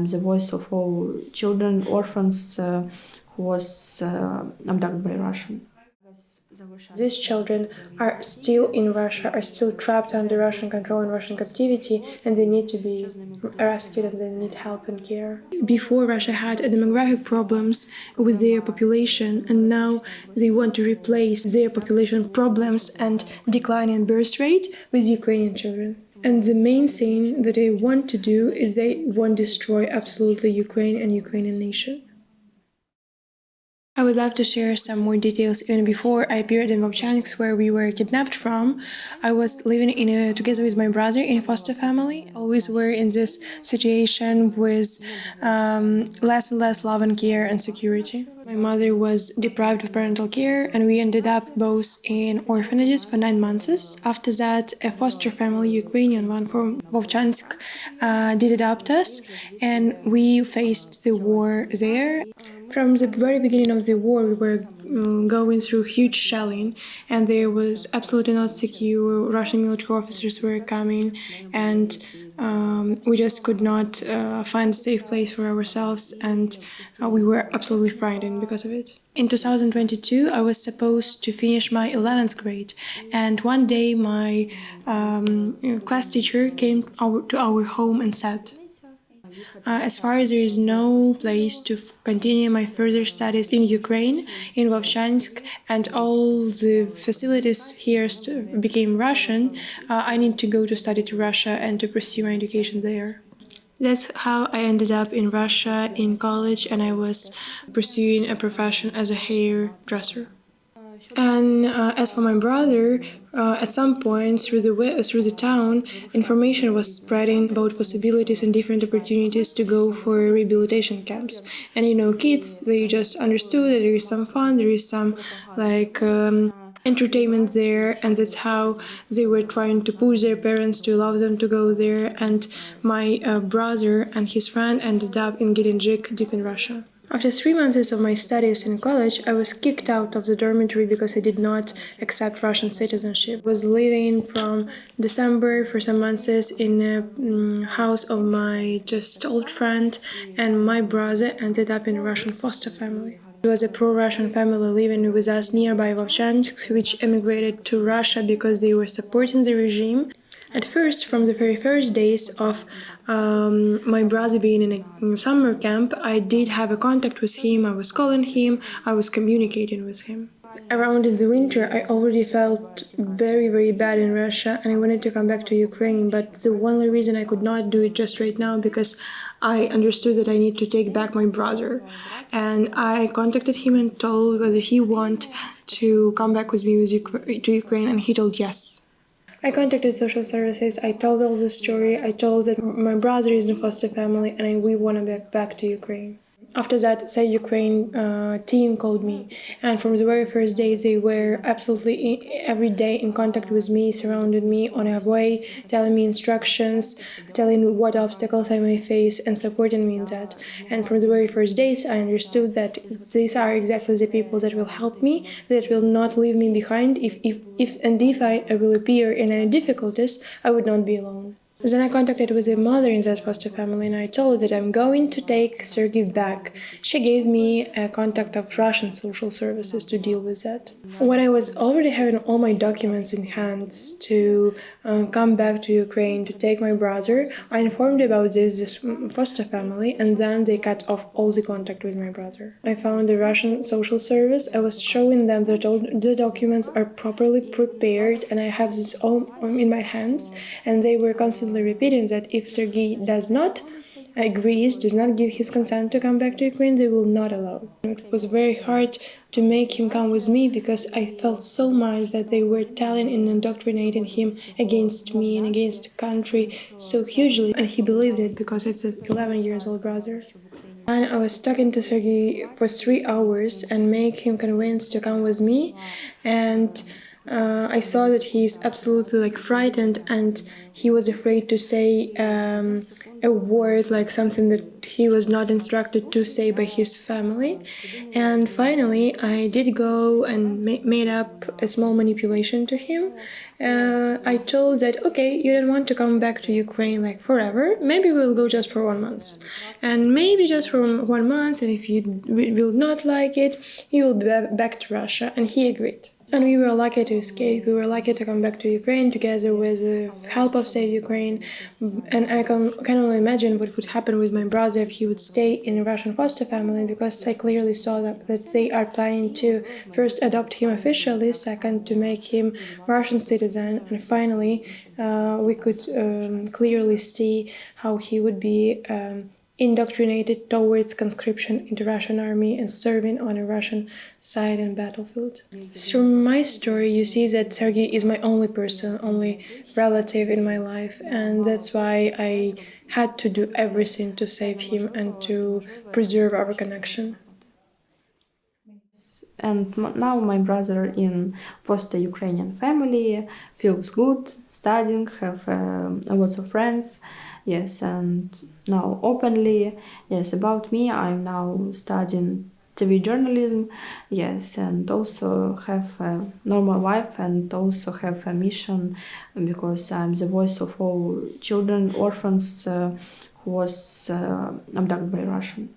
I'm the voice of all children, orphans who was abducted by Russian. These children are still in Russia, are still trapped under Russian control and Russian captivity, and they need to be rescued and they need help and care. Before, Russia had demographic problems with their population, and now they want to replace their population problems and declining birth rate with Ukrainian children. And the main thing that they want to do is they want to destroy absolutely Ukraine and Ukrainian nation. I would love to share some more details. Even before I appeared in Vovchansk, where we were kidnapped from, I was living together with my brother in a foster family. Always were in this situation with less and less love and care and security. My mother was deprived of parental care, and we ended up both in orphanages for 9 months. After that, a foster family, Ukrainian one from Vovchansk, did adopt us, and we faced the war there. From the very beginning of the war, we were going through huge shelling, and there was absolutely not secure. Russian military officers were coming, and we just could not find a safe place for ourselves, and we were absolutely frightened because of it. In 2022, I was supposed to finish my 11th grade, and one day my class teacher came to our home and said, as far as there is no place to continue my further studies in Ukraine, in Vovchansk, and all the facilities here became Russian, I need to go to study to Russia and to pursue my education there. That's how I ended up in Russia in college, and I was pursuing a profession as a hairdresser. And as for my brother, at some point through the town, information was spreading about possibilities and different opportunities to go for rehabilitation camps. And kids, they just understood that there is some fun, there is some entertainment there, and that's how they were trying to push their parents to allow them to go there. And my brother and his friend ended up in Gelendzhik, deep in Russia. After 3 months of my studies in college, I was kicked out of the dormitory because I did not accept Russian citizenship. I was living from December for some months in a house of my just old friend, and my brother ended up in a Russian foster family. It was a pro-Russian family living with us nearby Vovchansk, which emigrated to Russia because they were supporting the regime. At first, from the very first days of my brother being in a summer camp, I did have a contact with him, I was calling him, I was communicating with him. Around in the winter, I already felt very, very bad in Russia, and I wanted to come back to Ukraine, but the only reason I could not do it just right now because I understood that I need to take back my brother. And I contacted him and told whether he wanted to come back with me to Ukraine, and he told yes. I contacted social services, I told all the story, I told that my brother is in a foster family and we want to be back to Ukraine. After that, Say Ukraine team called me, and from the very first day they were absolutely every day in contact with me, surrounded me on our way, telling me instructions, telling what obstacles I may face, and supporting me in that. And from the very first days I understood that these are exactly the people that will help me, that will not leave me behind. If I will appear in any difficulties, I would not be alone. Then I contacted with a mother in that foster family, and I told her that I'm going to take Sergei back. She gave me a contact of Russian social services to deal with that. When I was already having all my documents in hand to come back to Ukraine to take my brother, I informed about this foster family, and then they cut off all the contact with my brother. I found the Russian social service. I was showing them that all the documents are properly prepared, and I have this all in my hands, and they were constantly repeating that if Sergei does not give his consent to come back to Ukraine, they will not allow. It was very hard to make him come with me because I felt so much that they were telling and indoctrinating him against me and against the country so hugely, and he believed it because it's an 11-year-old brother. And I was talking to Sergei for 3 hours and make him convinced to come with me, and I saw that he's absolutely frightened, and he was afraid to say a word, like something that he was not instructed to say by his family. And finally, I did go and made up a small manipulation to him. I told that, okay, you don't want to come back to Ukraine like forever. Maybe we'll go just for 1 month. And maybe just for 1 month, and if you will not like it, you will be back to Russia. And he agreed. And we were lucky to escape. We were lucky to come back to Ukraine together with the help of Save Ukraine. And I can only imagine what would happen with my brother if he would stay in a Russian foster family, because I clearly saw that they are planning to first adopt him officially, second to make him Russian citizen, and finally we could clearly see how he would be indoctrinated towards conscription into Russian army and serving on a Russian side in battlefield. Through my story, you see that Sergei is my only person, only relative in my life, and that's why I had to do everything to save him and to preserve our connection. And now my brother in foster Ukrainian family feels good, studying, have lots of friends, yes, and now openly, yes, about me, I'm now studying TV journalism, yes, and also have a normal life and also have a mission, because I'm the voice of all children, orphans who was abducted by Russian.